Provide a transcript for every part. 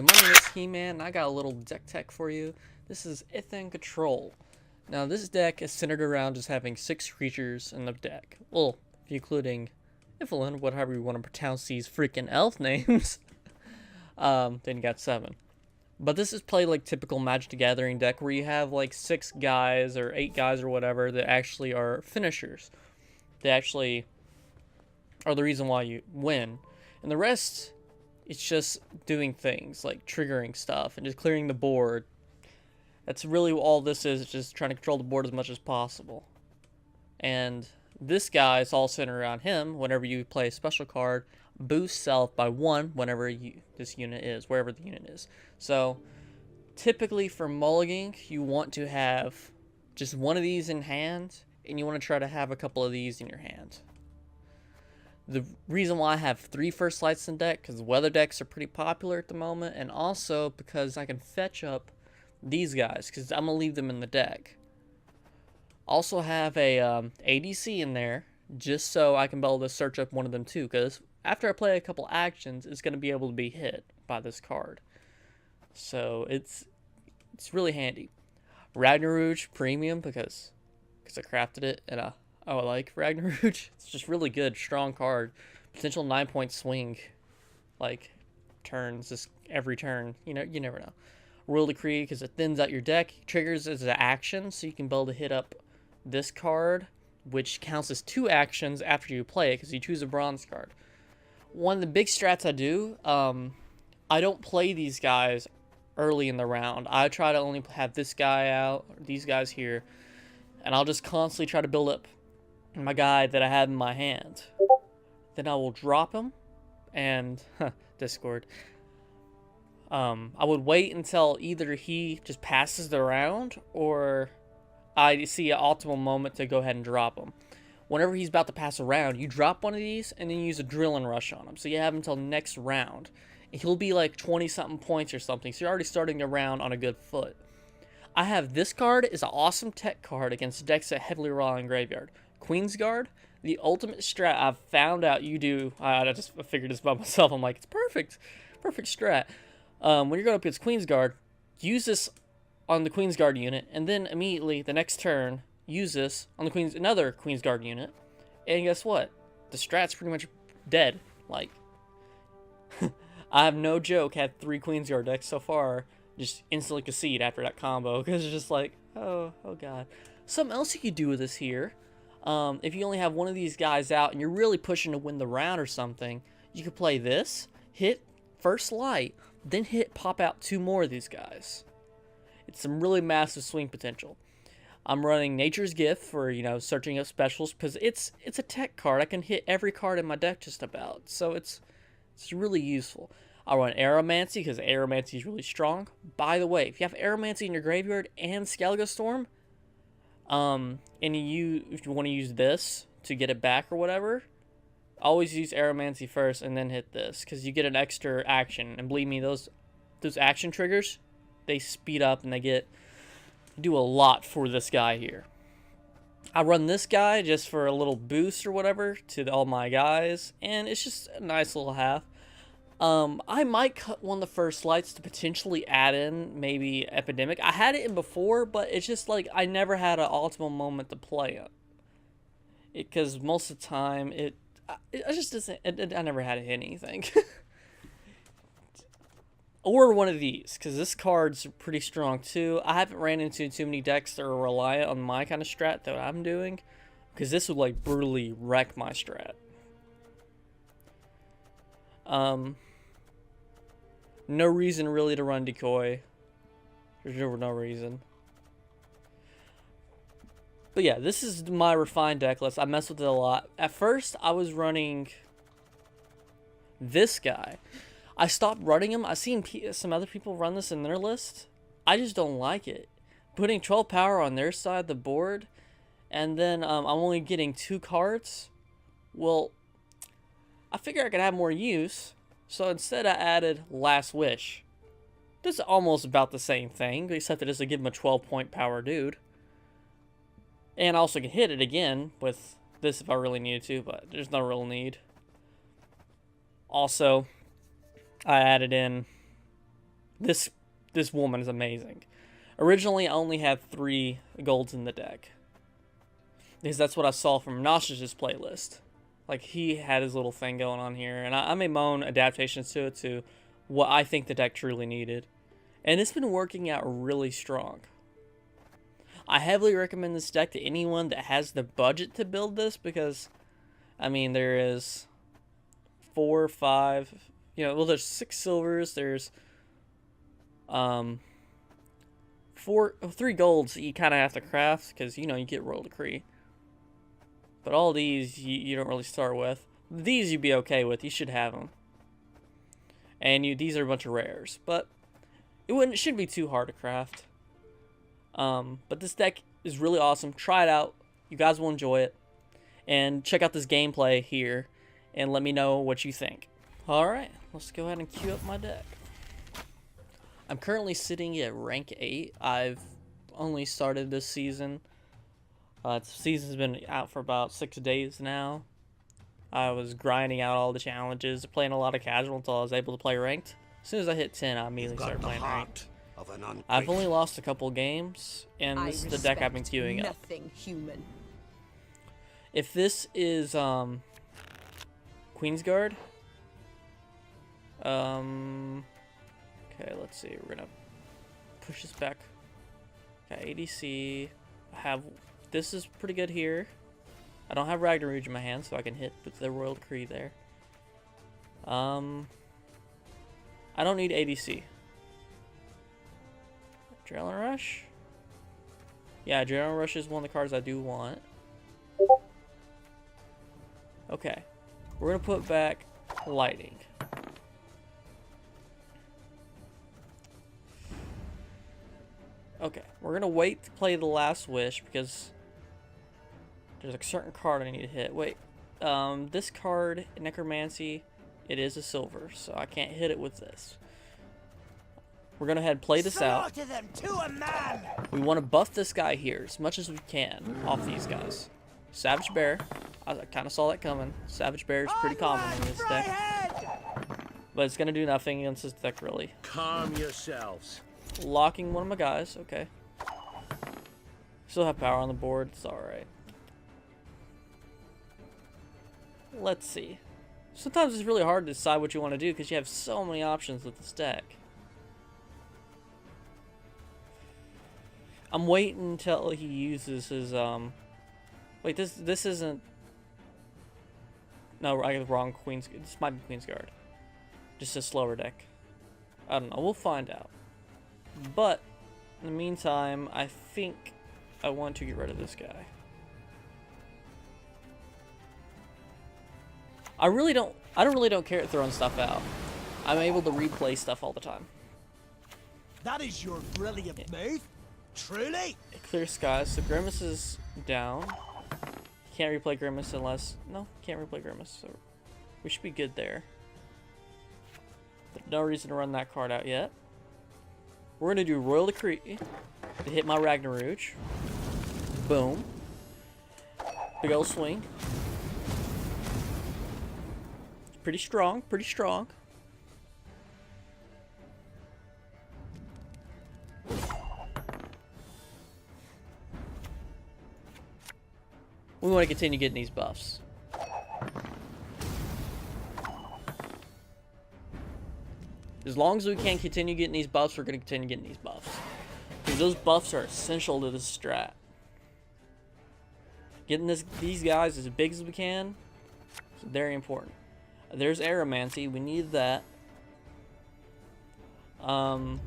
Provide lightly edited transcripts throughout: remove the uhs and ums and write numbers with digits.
My name is Heman, and I got a little deck tech for you. This is Ethine Control. Now, this deck is centered around just having 6 creatures in the deck. Well, including Ethine, whatever you want to pronounce these freaking elf names. Then you got 7. But this is played like typical Magic the Gathering deck where you have like 6 guys or 8 guys or whatever that actually are finishers. They actually are the reason why you win. And the rest, it's just doing things like triggering stuff and just clearing the board. That's really all this is, just trying to control the board as much as possible. And this guy is all centered around him. Whenever you play a special card, boost self by 1 whenever this unit is, wherever the unit is. So typically for mulliganing, you want to have just one of these in hand, and you want to try to have a couple of these in your hand. The reason why I have 3 first lights in deck, because weather decks are pretty popular at the moment, and also because I can fetch up these guys, because I'm going to leave them in the deck. Also have a ADC in there, just so I can be able to search up one of them too, because after I play a couple actions, it's going to be able to be hit by this card. So it's really handy. Ragnarok Premium, because I crafted it, and I like Ragnarok. It's just really good, strong card. Potential 9-point swing, like turns just every turn. You never know. Royal Decree, because it thins out your deck. Triggers as an action, so you can be able to hit up this card, which counts as 2 actions after you play it, because you choose a bronze card. One of the big strats I do, I don't play these guys early in the round. I try to only have this guy out, or these guys here, and I'll just constantly try to build up my guy that I have in my hand. Then I will drop him, and Discord. I would wait until either he just passes the round, or I see an optimal moment to go ahead and drop him. Whenever he's about to pass around, you drop one of these and then you use a drill and rush on him. So you have him until next round. He'll be like 20-something points or something, so you're already starting the round on a good foot. I have this card is an awesome tech card against decks that heavily rely on graveyard. Queen's Guard, the ultimate strat I've found out you do. I just figured this by myself. I'm like, it's perfect. Perfect strat. When you're going up against Queen's Guard, use this on the Queen's Guard unit, and then immediately the next turn, use this on the another Queen's Guard unit, and guess what? The strat's pretty much dead. Like, I have no joke, had 3 Queen's Guard decks so far, just instantly concede after that combo, because it's just like, oh god. Something else you could do with this here, if you only have one of these guys out and you're really pushing to win the round or something, you could play this, hit first light, then pop out 2 more of these guys. It's some really massive swing potential. I'm running Nature's Gift for, searching up specials, because it's a tech card. I can hit every card in my deck just about, so it's really useful. I run Aeromancy, because Aeromancy is really strong. By the way, if you have Aeromancy in your graveyard and Skellige Storm, and if you want to use this to get it back or whatever, always use Aeromancy first and then hit this, because you get an extra action. And believe me, those action triggers, they speed up and they do a lot for this guy here. I run this guy just for a little boost or whatever to all my guys, and it's just a nice little half. I might cut one of the first lights to potentially add in maybe Epidemic. I had it in before, but it's just like I never had an optimal moment to play it. Because most of the time, it just doesn't. I never had to hit anything. Or one of these, because this card's pretty strong too. I haven't ran into too many decks that are reliant on my kind of strat that I'm doing, because this would like brutally wreck my strat. No reason really to run Decoy. There's no reason. But yeah, this is my refined deck list. I mess with it a lot. At first, I was running this guy. I stopped running him. I've seen some other people run this in their list. I just don't like it. Putting 12 power on their side of the board, and then I'm only getting 2 cards. Well, I figure I could have more use, so instead I added Last Wish. This is almost about the same thing, except that it's to give him a 12-point power dude. And I also can hit it again with this if I really needed to, but there's no real need. Also, I added in This woman is amazing. Originally, I only had 3 golds in the deck, because that's what I saw from Nosh's playlist. Like, he had his little thing going on here, and I made my own adaptations to it to what I think the deck truly needed. And it's been working out really strong. I heavily recommend this deck to anyone that has the budget to build this, because, I mean, there is 4, 5, you know, well, there's 6 silvers, there's 3 golds that you kind of have to craft, because, you know, you get Royal Decree. But all these, you don't really start with. These you'd be okay with. You should have them. And these are a bunch of rares. But it shouldn't be too hard to craft. But this deck is really awesome. Try it out. You guys will enjoy it. And check out this gameplay here. And let me know what you think. Alright, let's go ahead and queue up my deck. I'm currently sitting at rank 8. I've only started this season. The season's been out for about 6 days now. I was grinding out all the challenges, playing a lot of casual until I was able to play ranked. As soon as I hit 10, I immediately started playing ranked. I've only lost a couple games, and this is the deck I've been queuing up. Human. If this is Queen's Guard, okay, let's see. We're gonna push this back. Got ADC. This is pretty good here. I don't have Ragnarok in my hand, so I can hit with the Royal Decree there. I don't need ADC. Adrenaline Rush? Yeah, Adrenaline Rush is one of the cards I do want. Okay. We're going to put back Lighting. Okay. We're going to wait to play the Last Wish because there's a certain card I need to hit. Wait. This card, Necromancy, it is a silver, so I can't hit it with this. We're going to head play this out. Them to a man. We want to buff this guy here as much as we can off these guys. Savage Bear. I kind of saw that coming. Savage Bear is pretty common in this deck. But it's going to do nothing against this deck, really. Calm yourselves. Locking one of my guys. Okay. Still have power on the board. It's alright. Let's see. Sometimes it's really hard to decide what you want to do because you have so many options with this deck. I'm waiting until he uses his, wait, this isn't, no, I got the wrong Queen's, this might be Queen's Guard. Just a slower deck. I don't know, we'll find out. But, in the meantime, I think I want to get rid of this guy. I really don't care at throwing stuff out. I'm able to replay stuff all the time. That is your brilliant move. Truly? Clear skies. So Grimace is down. Can't replay Grimace unless... No, can't replay Grimace. So we should be good there. But no reason to run that card out yet. We're going to do Royal Decree to hit my Ragnarok. Boom. Big old swing. Pretty strong, pretty strong. We want to continue getting these buffs. As long as we can continue getting these buffs, we're going to continue getting these buffs. Because those buffs are essential to this strat. Getting these guys as big as we can is very important. There's Aeromancy. We need that. I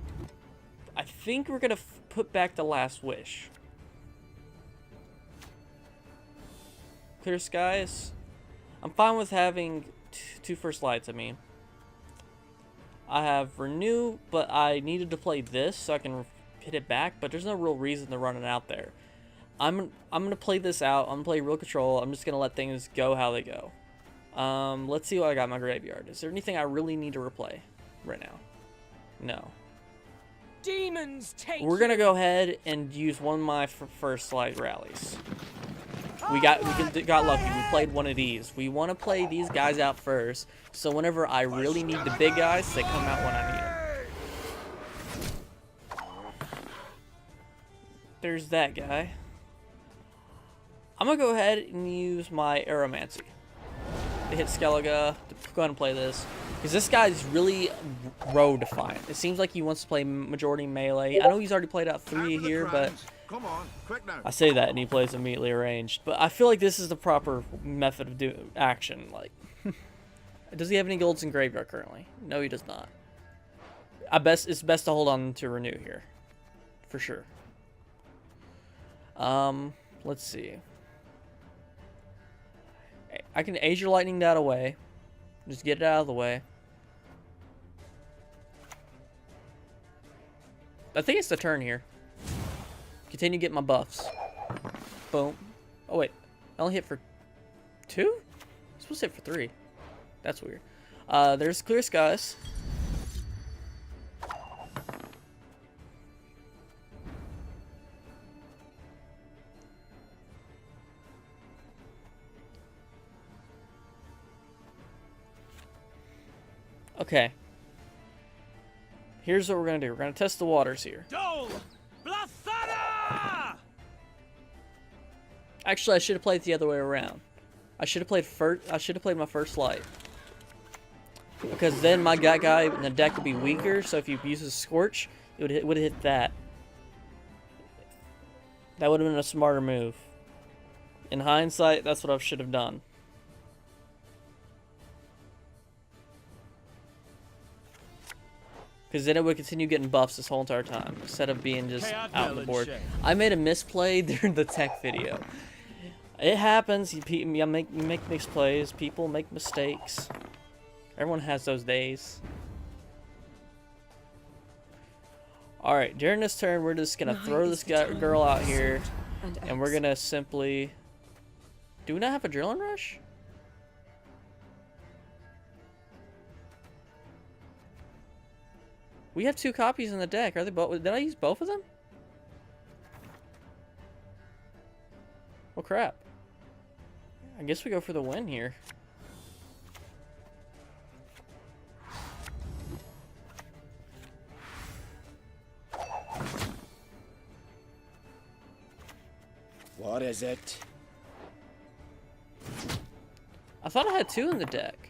think we're going to put back the Last Wish. Clear skies. I'm fine with having 2 first lights, I mean. I have Renew, but I needed to play this so I can hit it back, but there's no real reason to run it out there. I'm going to play this out. I'm going to play Real Control. I'm just going to let things go how they go. Let's see what I got in my graveyard. Is there anything I really need to replay right now? No. Demons take We're going to go ahead and use one of my first light rallies. We got lucky. We played one of these. We want to play these guys out first, so whenever I really need the big guys, they come out when I need them. there's that guy. I'm gonna go ahead and use my Aeromancy to hit Skellige to go ahead and play this. Because this guy's really row defiant. It seems like he wants to play majority melee. I know he's already played out 3 here, but Come on, quick now. I say that and he plays immediately ranged. But I feel like this is the proper method of action. Like, does he have any golds in graveyard currently? No, he does not. It's best to hold on to renew here, for sure. Let's see. I can Azure Lightning that away. Just get it out of the way. I think it's the turn here. Continue to get my buffs. Boom. Oh wait, I only hit for 2? I'm supposed to hit for 3. That's weird. There's clear skies. Okay. Here's what we're gonna do. We're gonna test the waters here. Dole! Blathana! Actually, I should have played it the other way around. I should have played my first light. Because then my guy in the deck would be weaker, so if you use a Scorch, it would have hit that. That would have been a smarter move. In hindsight, that's what I should have done. Because then it would continue getting buffs this whole entire time, instead of being just out on the board. I made a misplay during the tech video. It happens. You make misplays. People make mistakes. Everyone has those days. Alright, during this turn, we're just going to throw this girl out here. And we're going to simply... Do we not have a Adrenaline Rush? We have 2 copies in the deck. Are they both? Did I use both of them? Oh crap. I guess we go for the win here. What is it? I thought I had 2 in the deck.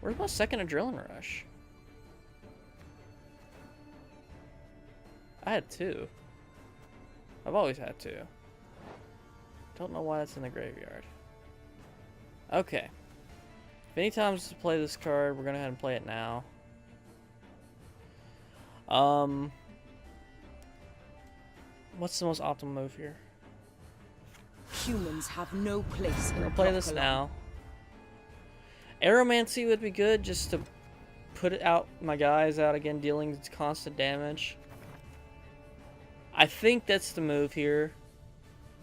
Where's my second Adrenaline Rush? I had 2. I've always had 2. Don't know why that's in the graveyard. Okay. Many times to play this card, we're gonna go ahead and play it now. What's the most optimal move here? Humans have no place in I'll play this now. Aeromancy would be good just to put it out my guys out again, dealing constant damage. I think that's the move here.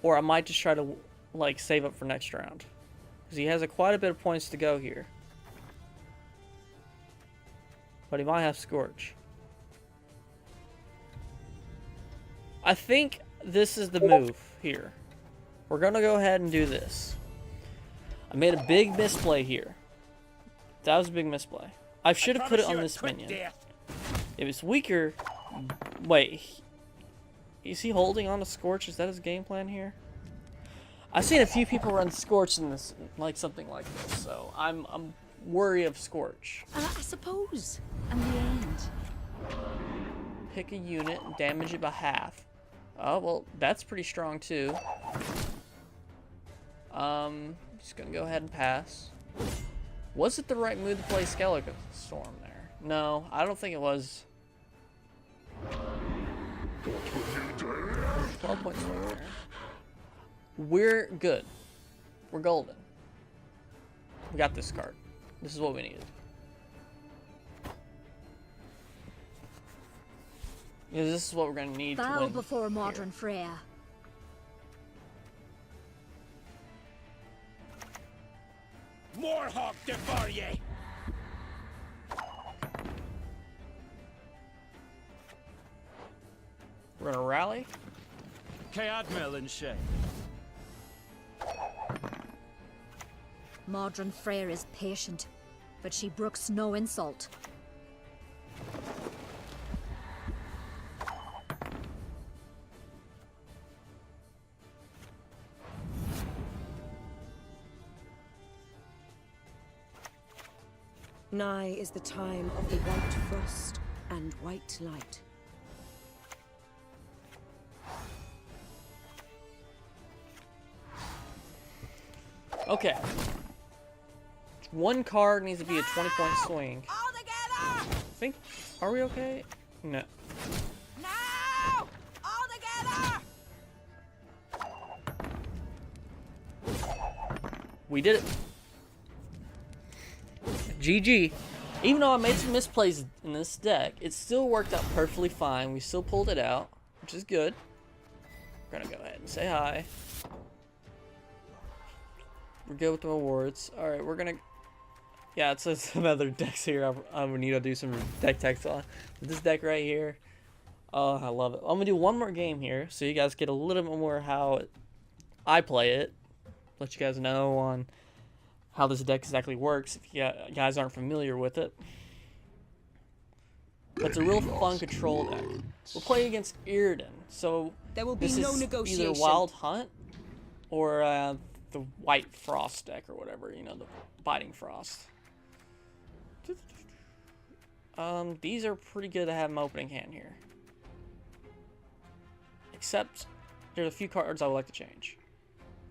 Or I might just try to like save up for next round. Because he has quite a bit of points to go here. But he might have Scorch. I think this is the move here. We're going to go ahead and do this. I made a big misplay here. That was a big misplay. I should have put it on this minion. If it's weaker... Wait. Is he holding on to Scorch? Is that his game plan here? I've seen a few people run Scorch in this, like something like this, so I'm worried of Scorch. I suppose. In the end. Pick a unit and damage it by half. Oh, well, that's pretty strong too. Just gonna go ahead and pass. Was it the right move to play Skellige Storm there? No, I don't think it was. 12 points there. We're good. We're golden. We got this card. This is what we needed. Yeah, this is what we're gonna need to Bow win before modern here. Freya. Morhawk Devarye! We're gonna rally. Kayadmel and Shay. Modern Freya is patient, but she brooks no insult. Nigh is the time of the white frost and white light. Okay. One card needs to be a 20-point swing. All together! I think. Are we okay? No. Now! All together! We did it. GG. Even though I made some misplays in this deck, it still worked out perfectly fine. We still pulled it out, which is good. We're gonna go ahead and say hi. We're good with the awards. Alright, we're gonna... Yeah, it says some other decks here I would need to do some deck text on. But this deck right here, oh, I love it. I'm gonna do one more game here, so you guys get a little bit more how I play it. Let you guys know on how this deck exactly works if you guys aren't familiar with it. But it's a real fun control deck. We're playing against Ethine, so There will be this no is negotiation. either Wild Hunt or the White Frost deck or whatever, you know, the Biting Frost. These are pretty good to have in my opening hand here. Except there's a few cards I would like to change.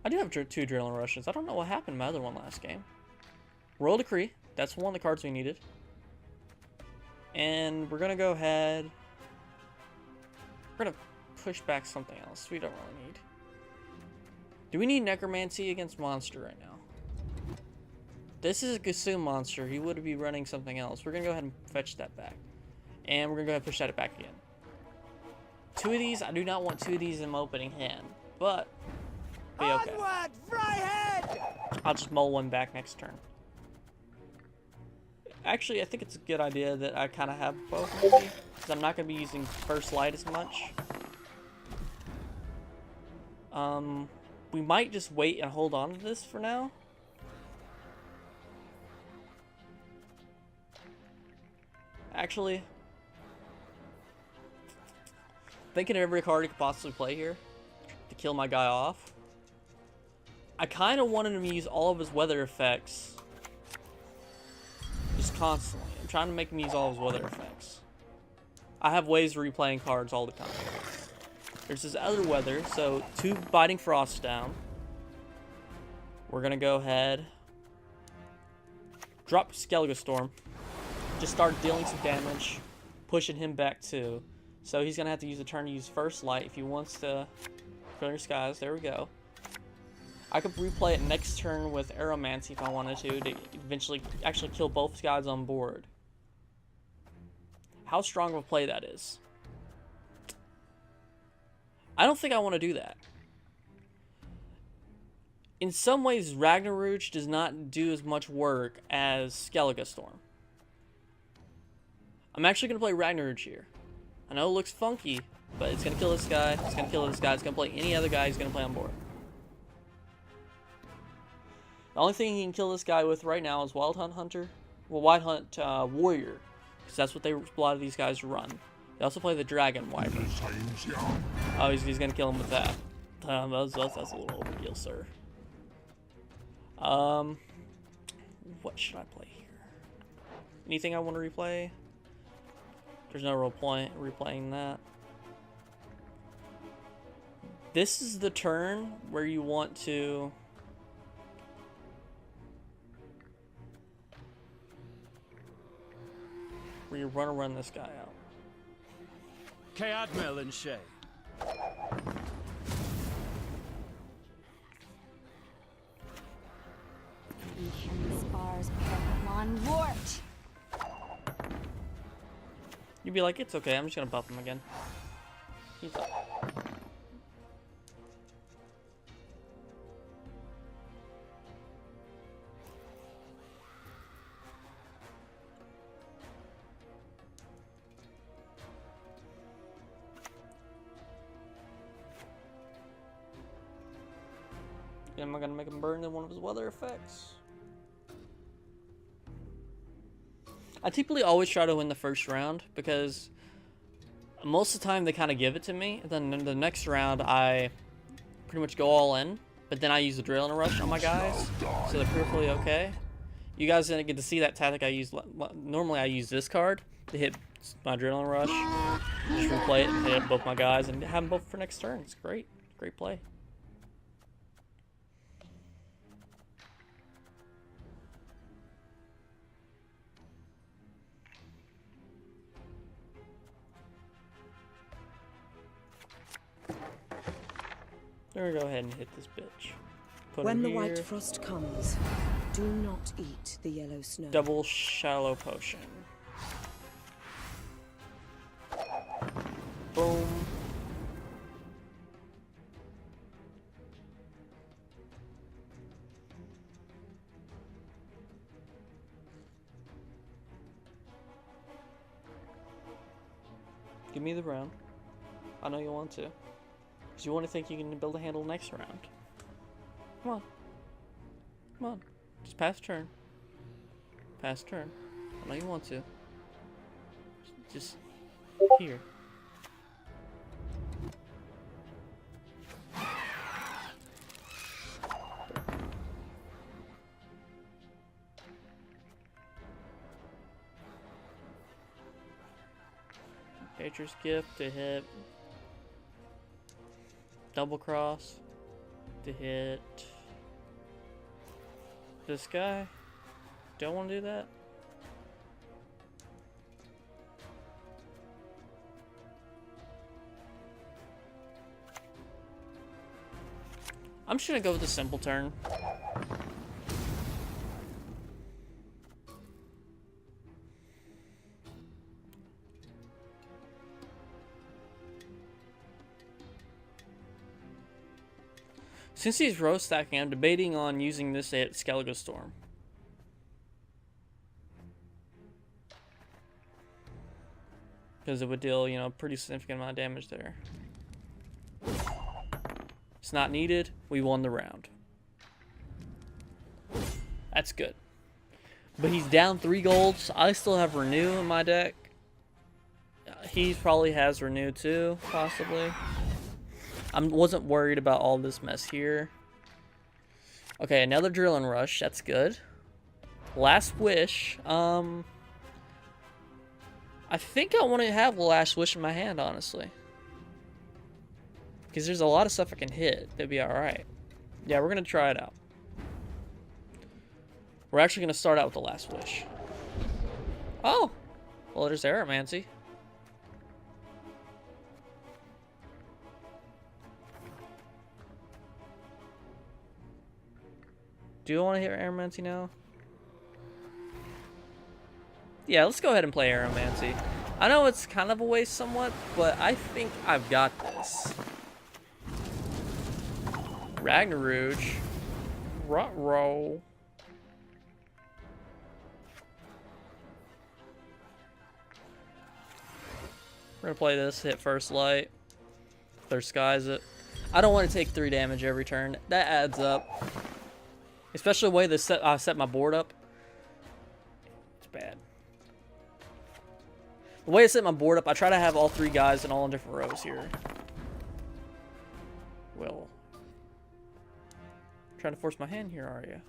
I do have 2 Adrenaline Rushes. I don't know what happened to my other one last game. Royal Decree. That's one of the cards we needed. And we're going to go ahead. We're going to push back something else we don't really need. Do we need Necromancy against Monster right now? This is a Kasum monster. He would be running something else. We're going to go ahead and fetch that back. And we're going to go ahead and push that back again. 2 of these. I do not want 2 of these in my opening hand. But be okay. Onward, Fryhead! I'll just mull one back next turn. Actually, I think it's a good idea that I kind of have both, maybe. Because I'm not going to be using First Light as much. We might just wait and hold on to this for now. Actually, thinking of every card he could possibly play here to kill my guy off. I kind of wanted him to use all of his weather effects just constantly. I'm trying to make him use all of his weather effects. I have ways of replaying cards all the time. There's this other weather, so 2 Biting Frost down. We're gonna go ahead, drop Skellige Storm, just start dealing some damage, pushing him back too. So he's gonna have to use a turn to use First Light if he wants to clear skies. There we go. I could replay it next turn with Aeromancy if I wanted to eventually actually kill both guys on board. How strong of a play that is. I don't think I want to do that. In some ways, Ragnarok does not do as much work as Skellige Storm. I'm actually going to play Ragnarok here. I know it looks funky, but it's going to kill this guy, it's going to kill this guy, it's going to play any other guy he's going to play on board. The only thing he can kill this guy with right now is Wild Hunt Hunter. Well, Wild Hunt Warrior, because that's what a lot of these guys run. They also play the Dragon Wyvern. Oh, he's going to kill him with that. That's a little overkill, sir. What should I play here? Anything I want to replay? There's no real point replaying that. This is the turn where you want to... where you want to run this guy out. Cadmel and Shay. Spars Pokemon Wart. You'd be like, it's okay, I'm just gonna buff him again. He's up. Am I gonna make him burn in one of his weather effects? I typically always try to win the first round because most of the time they kind of give it to me. And then in the next round I pretty much go all in, but then I use the Adrenaline Rush on my guys, so they're perfectly okay. You guys didn't get to see that tactic I use. Normally I use this card to hit my Adrenaline Rush. Just replay it and hit both my guys and have them both for next turn. It's great. Great play. We're gonna go ahead and hit this bitch. Put When him the here. white frost comes, do not eat the yellow snow. Double shallow potion. Boom. Give me the round. I know you want to. Because you want to think you can build a handle next round. Come on. Come on. Just pass turn. Pass turn. I know you want to. Just here. Nature's Gift to hit. Double Cross to hit this guy. Don't want to do that. I'm just gonna go with the simple turn. Since he's row stacking, I'm debating on using this at Skellige Storm. Because it would deal, you know, a pretty significant amount of damage there. It's not needed. We won the round. That's good. But he's down 3 golds. I still have Renew in my deck. He probably has Renew too, possibly. I wasn't worried about all this mess here. Okay, another Adrenaline Rush. That's good. Last Wish. I think I want to have the Last Wish in my hand, honestly. Because there's a lot of stuff I can hit. That'd be alright. Yeah, we're going to try it out. We're actually going to start out with the Last Wish. Oh! Well, there's Aeromancy. Do you want to hit Aeromancy now? Yeah, let's go ahead and play Aeromancy. I know it's kind of a waste somewhat, but I think I've got this. Ragnarouge. Rut-row. We're gonna play this, hit first light. Third skies it. I don't want to take 3 damage every turn. That adds up. Especially the way I set my board up. It's bad. The way I set my board up, I try to have all 3 guys in all different rows here. Well. Trying to force my hand here, are you?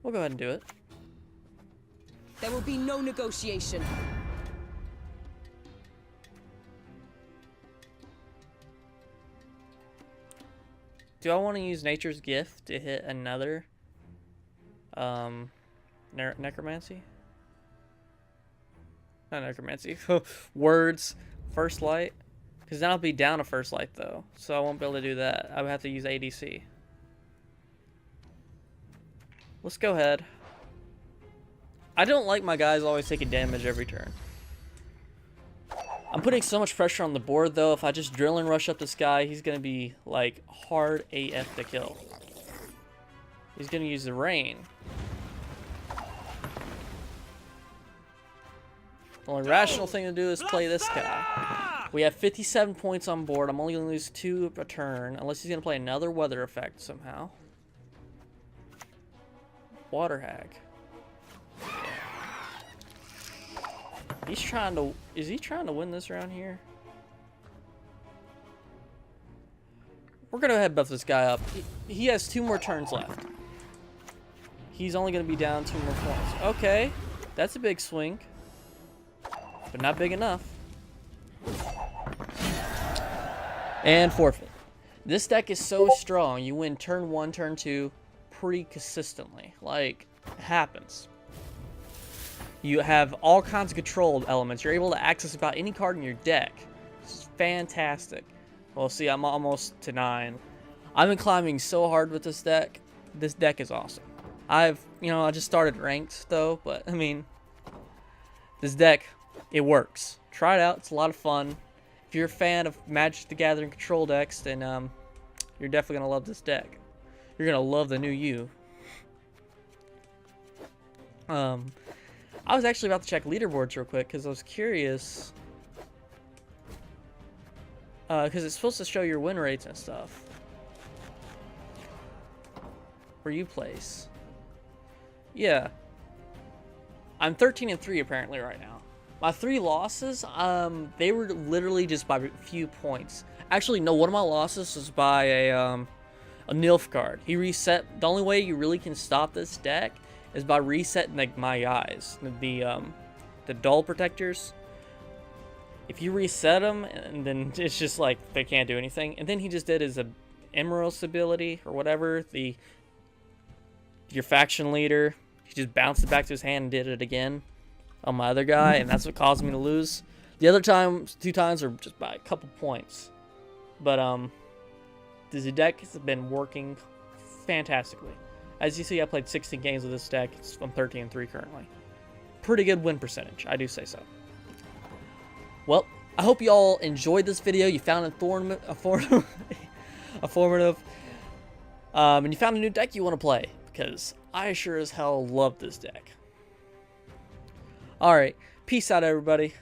We'll go ahead and do it. There will be no negotiation. Do I want to use Nature's Gift to hit another necromancy? Not necromancy. Words. First light. Because then I'll be down a first light though. So I won't be able to do that. I would have to use ADC. Let's go ahead. I don't like my guys always taking damage every turn. I'm putting so much pressure on the board though. If I just drill and rush up this guy, he's going to be like hard AF to kill. He's going to use the rain. The only rational thing to do is play this guy. We have 57 points on board. I'm only going to lose 2 a turn. Unless he's going to play another weather effect somehow. Water Hag. He's trying to... Is he trying to win this round here? We're going to head buff this guy up. He has 2 more turns left. He's only going to be down 2 more points. Okay, that's a big swing, but not big enough. And forfeit. This deck is so strong, you win turn 1, turn 2 pretty consistently. Like, it happens. You have all kinds of controlled elements. You're able to access about any card in your deck. This is fantastic. Well, see, I'm almost to 9. I've been climbing so hard with this deck. This deck is awesome. I just started ranked, though, but, I mean, this deck, it works. Try it out. It's a lot of fun. If you're a fan of Magic the Gathering control decks, then you're definitely going to love this deck. You're going to love the new you. I was actually about to check leaderboards real quick because I was curious. Because it's supposed to show your win rates and stuff. Where you place. Yeah. I'm 13-3 apparently right now. My 3 losses, they were literally just by a few points. Actually, no, one of my losses was by a Nilfgaard. He reset. The only way you really can stop this deck is by resetting my guys, the dull protectors. If you reset them, and then it's just like they can't do anything. And then he just did his Emerald's ability or whatever. Your faction leader, he just bounced it back to his hand and did it again on my other guy, and that's what caused me to lose. The other 2 times are just by a couple points. But this deck has been working fantastically. As you see, I played 16 games with this deck. I'm 13-3 currently. Pretty good win percentage, I do say so. Well, I hope you all enjoyed this video. You found it informative, and you found a new deck you want to play, because I sure as hell love this deck. Alright, peace out, everybody.